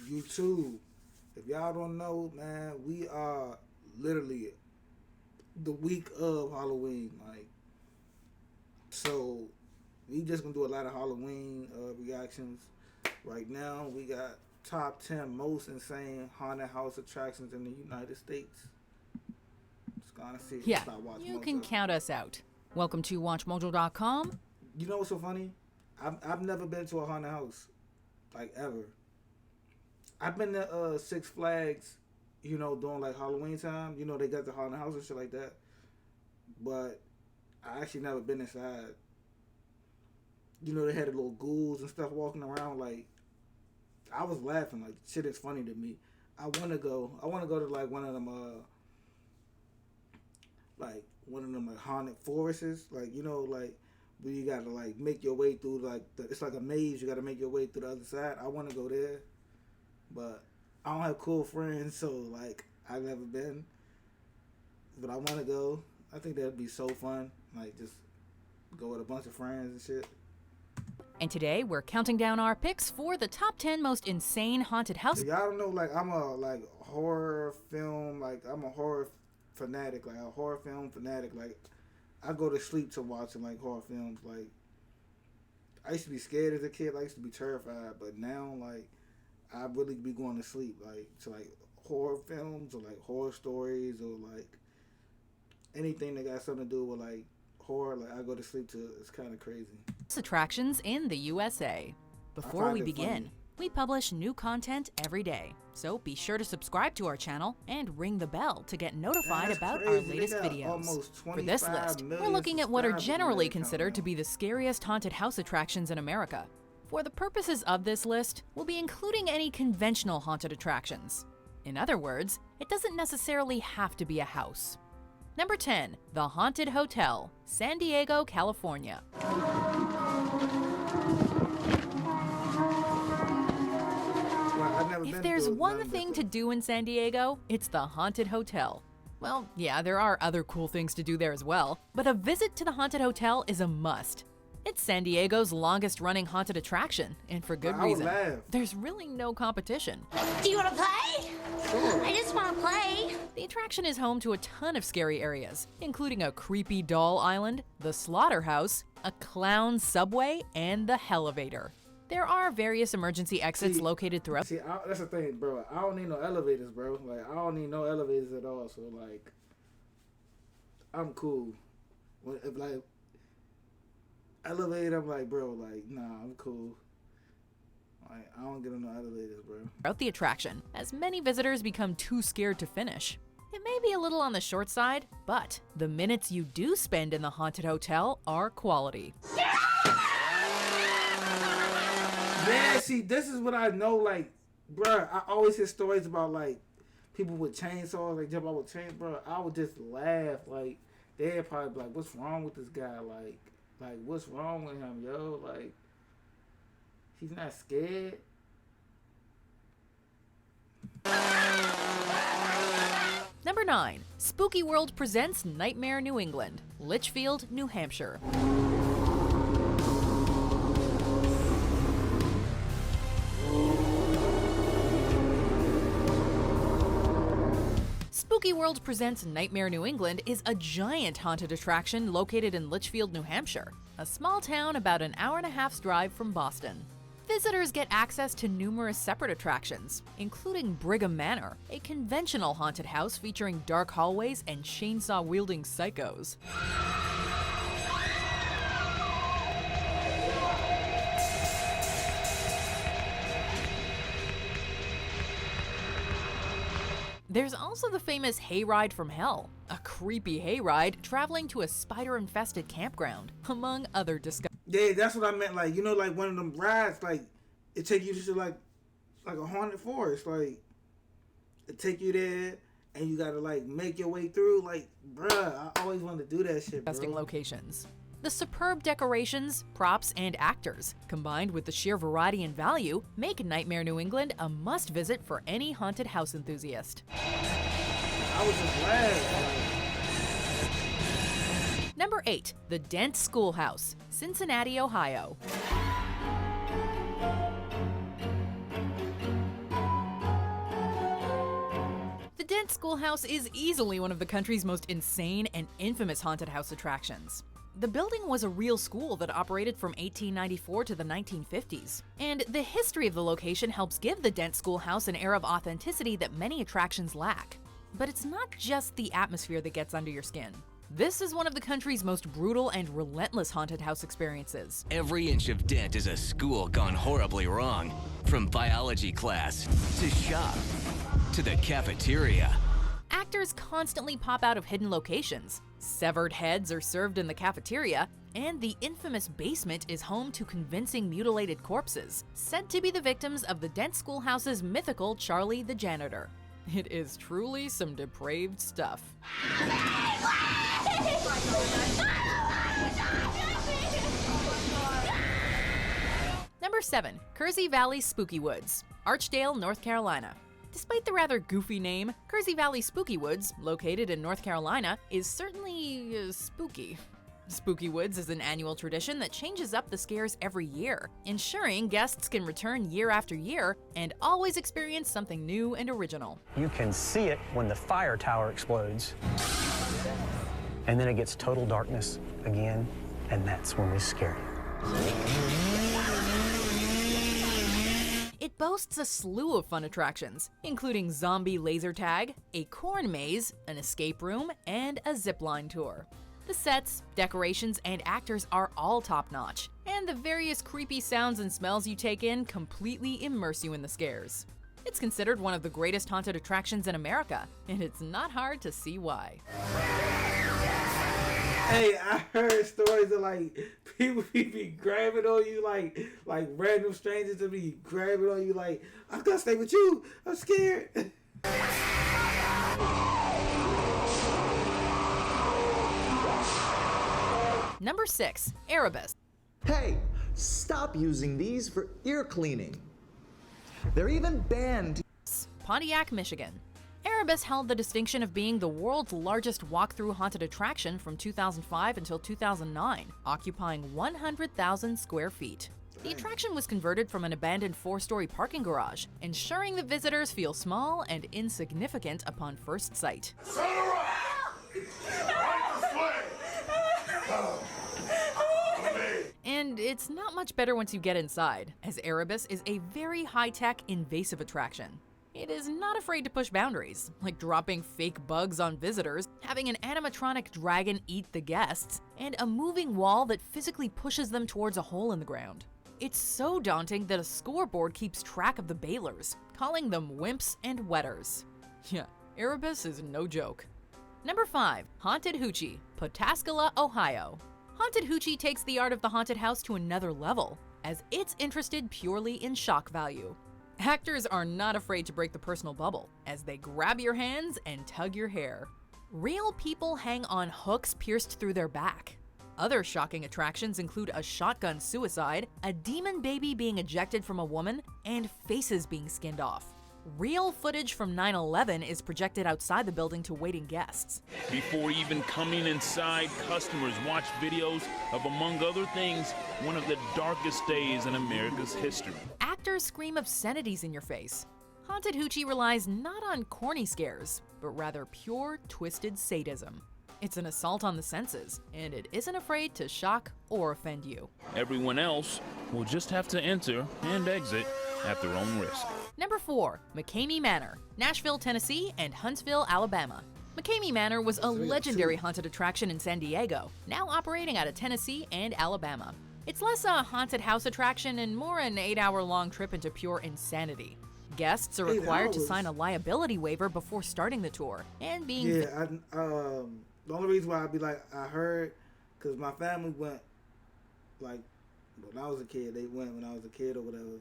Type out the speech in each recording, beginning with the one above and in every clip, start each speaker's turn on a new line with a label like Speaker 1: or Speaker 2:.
Speaker 1: YouTube. If y'all don't know, man, we are literally the week of Halloween. Like, so we just gonna do a lot of Halloween reactions. Right now, we got top 10 most insane haunted house attractions in the United States. Just gonna see.
Speaker 2: Yeah, you can count us out. Welcome to WatchMojo.com.
Speaker 1: You know what's so funny? I've never been to a haunted house, like, ever. I've been to Six Flags, you know, during like Halloween time. You know, they got the haunted house and shit like that. But I actually never been inside. You know, they had the little ghouls and stuff walking around. Like, I was laughing. Like, shit is funny to me. I want to go to like one of them like haunted forests. Like, you know, like where you gotta like make your way through like it's like a maze. You gotta make your way through the other side. I want to go there, but I don't have cool friends, so like I've never been. But I want to go. I think that'd be so fun. Like, just go with a bunch of friends and shit.
Speaker 2: And today we're counting down our picks for the top 10 most insane haunted house.
Speaker 1: If y'all don't know, like, I'm a like horror film, like I'm a horror fanatic, like a horror film fanatic. Like, I go to sleep to watching like horror films. Like, I used to be scared as a kid. I used to be terrified, but now like I really be going to sleep like to like horror films or like horror stories or like anything that got something to do with like horror. Like, I go to sleep to. It's kind of crazy.
Speaker 2: Attractions in the USA. Before we begin, we publish new content every day, so be sure to subscribe to our channel and ring the bell to get notified about our latest videos. For this list, we're looking at what are generally considered to be the scariest haunted house attractions in America. For the purposes of this list, we'll be including any conventional haunted attractions. In other words, it doesn't necessarily have to be a house. Number 10, The Haunted Hotel, San Diego, California. If there's one thing to do in San Diego, it's the Haunted Hotel. Well, yeah, there are other cool things to do there as well, but a visit to the Haunted Hotel is a must. It's San Diego's longest-running haunted attraction, and for good reason. There's really no competition.
Speaker 3: Do you want to play? Sure. I just want to play.
Speaker 2: The attraction is home to a ton of scary areas, including a creepy doll island, the slaughterhouse, a clown subway, and the Hellevator. There are various emergency exits located throughout.
Speaker 1: That's the thing, bro. I don't need no elevators, bro. Like, I don't need no elevators at all. So, like, I'm cool. If, like, elevator, I'm like, bro, like, nah, I'm cool. Like, I don't get on no elevators, bro.
Speaker 2: Throughout the attraction, as many visitors become too scared to finish. It may be a little on the short side, but the minutes you do spend in the haunted hotel are quality.
Speaker 1: Yeah, see, this is what I know, like, bruh, I always hear stories about, like, people with chainsaws, like, jump out with chains, bro. I would just laugh, like, they'd probably be like, what's wrong with this guy, like, what's wrong with him, yo, like, he's not scared.
Speaker 2: Number 9, Spooky World presents Nightmare New England, Litchfield, New Hampshire. Spooky World Presents Nightmare New England is a giant haunted attraction located in Litchfield, New Hampshire, a small town about an hour-and-a-half's drive from Boston. Visitors get access to numerous separate attractions, including Brigham Manor, a conventional haunted house featuring dark hallways and chainsaw-wielding psychos. There's also the famous Hayride from Hell, a creepy hayride traveling to a spider-infested campground, among other discoveries.
Speaker 1: Yeah, that's what I meant. Like, you know, like one of them rides, like, it take you to like a haunted forest. Like, it take you there, and you gotta like make your way through. Like, bruh, I always wanted to do that shit, bro.
Speaker 2: Locations. The superb decorations, props, and actors, combined with the sheer variety and value, make Nightmare New England a must-visit for any haunted house enthusiast.
Speaker 1: I was just glad.
Speaker 2: Number 8, The Dent Schoolhouse, Cincinnati, Ohio. Dent Schoolhouse is easily one of the country's most insane and infamous haunted house attractions. The building was a real school that operated from 1894 to the 1950s, and the history of the location helps give the Dent Schoolhouse an air of authenticity that many attractions lack. But it's not just the atmosphere that gets under your skin. This is one of the country's most brutal and relentless haunted house experiences.
Speaker 4: Every inch of Dent is a school gone horribly wrong. From biology class, to shop, to the cafeteria.
Speaker 2: Actors constantly pop out of hidden locations. Severed heads are served in the cafeteria, and the infamous basement is home to convincing mutilated corpses, said to be the victims of the Dent Schoolhouse's mythical Charlie the Janitor. It is truly some depraved stuff. Number 7. Kersey Valley Spooky Woods, Archdale, North Carolina. Despite the rather goofy name, Kersey Valley Spooky Woods, located in North Carolina, is certainly spooky. Spooky Woods is an annual tradition that changes up the scares every year, ensuring guests can return year after year and always experience something new and original.
Speaker 5: You can see it when the fire tower explodes. And then it gets total darkness again, and that's when we scare you.
Speaker 2: It boasts a slew of fun attractions, including zombie laser tag, a corn maze, an escape room, and a zipline tour. The sets, decorations, and actors are all top-notch, and the various creepy sounds and smells you take in completely immerse you in the scares. It's considered one of the greatest haunted attractions in America, and it's not hard to see why.
Speaker 1: Hey, I heard stories of like people be grabbing on you, like random strangers to be grabbing on you, like I gotta stay with you. I'm scared.
Speaker 2: Number 6. Erebus.
Speaker 6: Hey, stop using these for ear cleaning. They're even banned.
Speaker 2: Pontiac, Michigan. Erebus held the distinction of being the world's largest walk-through haunted attraction from 2005 until 2009, occupying 100,000 square feet. The attraction was converted from an abandoned 4-story parking garage, ensuring the visitors feel small and insignificant upon first sight. And it's not much better once you get inside, as Erebus is a very high-tech, invasive attraction. It is not afraid to push boundaries, like dropping fake bugs on visitors, having an animatronic dragon eat the guests, and a moving wall that physically pushes them towards a hole in the ground. It's so daunting that a scoreboard keeps track of the bailers, calling them wimps and wetters. Yeah, Erebus is no joke. Number 5. Haunted Hoochie, Pataskala, Ohio. Haunted Hoochie takes the art of the haunted house to another level, as it's interested purely in shock value. Actors are not afraid to break the personal bubble, as they grab your hands and tug your hair. Real people hang on hooks pierced through their back. Other shocking attractions include a shotgun suicide, a demon baby being ejected from a woman, and faces being skinned off. Real footage from 9/11 is projected outside the building to waiting guests.
Speaker 7: Before even coming inside, customers watch videos of, among other things, one of the darkest days in America's history.
Speaker 2: Actors scream obscenities in your face. Haunted Hoochie relies not on corny scares, but rather pure, twisted sadism. It's an assault on the senses, and it isn't afraid to shock or offend you.
Speaker 7: Everyone else will just have to enter and exit at their own risk.
Speaker 2: Number 4. McCamey Manor, Nashville, Tennessee, and Huntsville, Alabama. McCamey Manor was a legendary haunted attraction in San Diego, now operating out of Tennessee and Alabama. It's less a haunted house attraction and more an 8-hour-long trip into pure insanity. Guests are required to sign a liability waiver before starting the tour, and being...
Speaker 1: Yeah, the only reason why I'd be like, I heard, because my family went, like, when I was a kid, they went when I was a kid or whatever.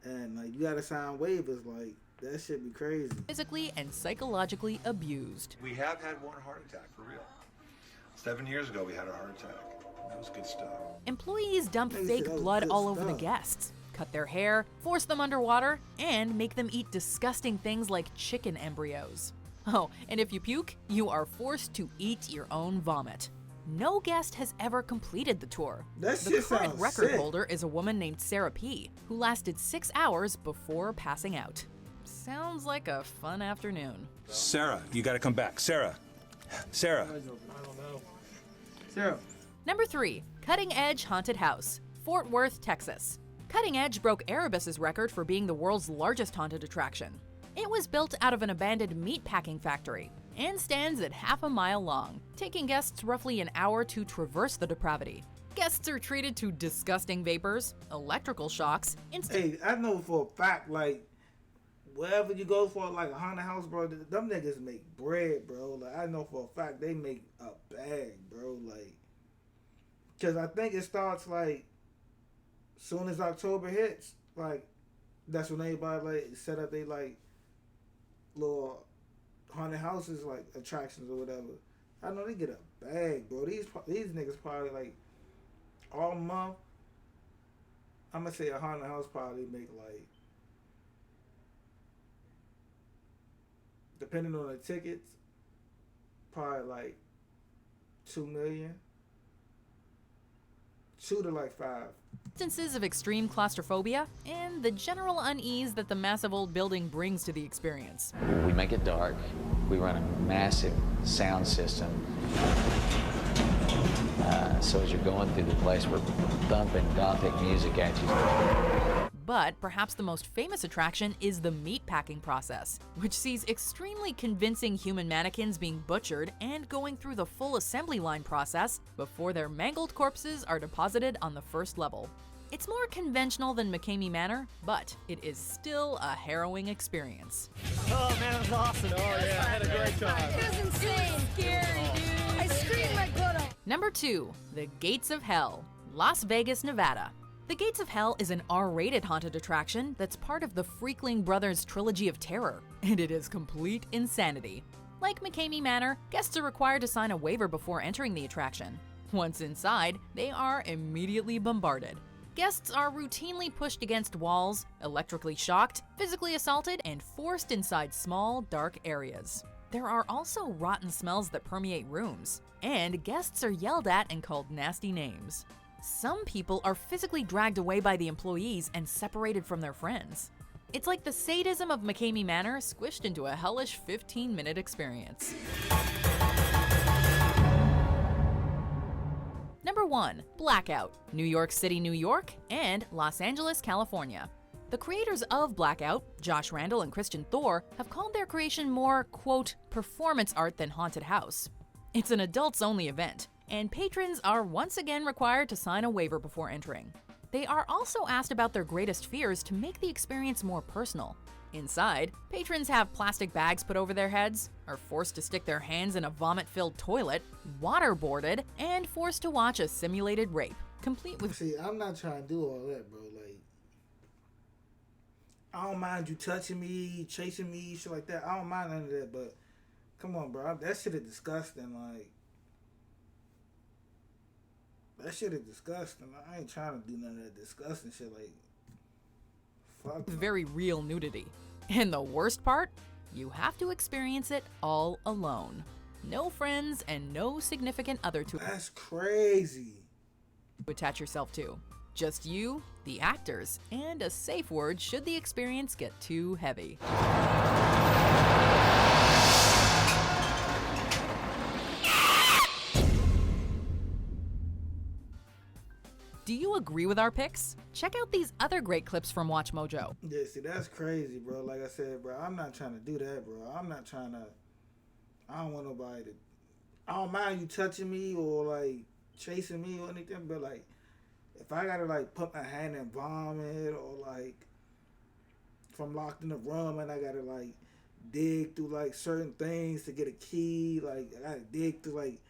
Speaker 1: And, like, you gotta sign waivers, like, that shit be crazy.
Speaker 2: Physically and psychologically abused.
Speaker 8: We have had one heart attack, for real. 7 years ago, we had a heart attack. That was good stuff.
Speaker 2: Employees dump fake blood all over the guests, cut their hair, force them underwater, and make them eat disgusting things like chicken embryos. Oh, and if you puke, you are forced to eat your own vomit. No guest has ever completed the tour. The current record holder is a woman named Sarah P., who lasted 6 hours before passing out. Sounds like a fun afternoon.
Speaker 9: Sarah, you gotta come back. Sarah. Sarah.
Speaker 1: I don't know. Sarah.
Speaker 2: Number 3, Cutting Edge Haunted House, Fort Worth, Texas. Cutting Edge broke Erebus's record for being the world's largest haunted attraction. It was built out of an abandoned meatpacking factory and stands at half a mile long, taking guests roughly an hour to traverse the depravity. Guests are treated to disgusting vapors, electrical shocks,
Speaker 1: Hey, I know for a fact, like, wherever you go for, like, a haunted house, bro, them niggas make bread, bro. Like, I know for a fact they make a bag, bro. Like, because I think it starts, like, soon as October hits, like, that's when everybody, like, set up they, like, little haunted houses, like, attractions or whatever. I know they get a bag, bro. These niggas probably, like, all month, I'm gonna say a haunted house probably make, like, depending on the tickets, probably like 2 million. 2 to like 5.
Speaker 2: Instances of extreme claustrophobia and the general unease that the massive old building brings to the experience.
Speaker 10: We make it dark. We run a massive sound system. So as you're going through the place, we're thumping gothic music at you.
Speaker 2: But perhaps the most famous attraction is the meatpacking process, which sees extremely convincing human mannequins being butchered and going through the full assembly line process before their mangled corpses are deposited on the first level. It's more conventional than McCamey Manor, but it is still a harrowing experience.
Speaker 11: Oh man, it was awesome. Oh yeah, I had a great time.
Speaker 3: It was insane. Scary, dude. I screamed my butt off.
Speaker 2: Number 2, The Gates of Hell, Las Vegas, Nevada. The Gates of Hell is an R-rated haunted attraction that's part of the Freakling Brothers trilogy of terror, and it is complete insanity. Like McCamey Manor, guests are required to sign a waiver before entering the attraction. Once inside, they are immediately bombarded. Guests are routinely pushed against walls, electrically shocked, physically assaulted, and forced inside small, dark areas. There are also rotten smells that permeate rooms, and guests are yelled at and called nasty names. Some people are physically dragged away by the employees and separated from their friends. It's like the sadism of McCamey Manor squished into a hellish 15-minute experience. Number 1, Blackout, New York City, New York, and Los Angeles, California. The creators of Blackout, Josh Randall and Christian Thor, have called their creation more, quote, performance art than haunted house. It's an adults-only event, and patrons are once again required to sign a waiver before entering. They are also asked about their greatest fears to make the experience more personal. Inside, patrons have plastic bags put over their heads, are forced to stick their hands in a vomit-filled toilet, waterboarded, and forced to watch a simulated rape, complete with—
Speaker 1: See, I'm not trying to do all that, bro. Like, I don't mind you touching me, chasing me, shit like that. I don't mind none of that, but come on, bro. That shit is disgusting, like. That shit is disgusting. I ain't trying to do none of that disgusting shit. Like, fuck.
Speaker 2: Very real nudity. And the worst part? You have to experience it all alone. No friends and no significant other to—
Speaker 1: That's crazy.
Speaker 2: attach yourself to. Just you, the actors, and a safe word should the experience get too heavy. Do you agree with our picks? Check out these other great clips from Watch Mojo.
Speaker 1: Yeah, see, that's crazy, bro. Like I said, bro, I'm not trying to do that, bro. I'm not trying to, I don't want nobody to, I don't mind you touching me or, like, chasing me or anything, but, like, if I gotta, like, put my hand in vomit or, like, if I'm locked in a room and I gotta, like, dig through, like, certain things to get a key, like, I gotta dig through, like,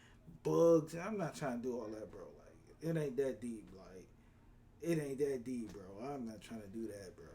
Speaker 1: bugs, I'm not trying to do all that, bro. Like, it ain't that deep, like, it ain't that deep, bro. I'm not trying to do that, bro.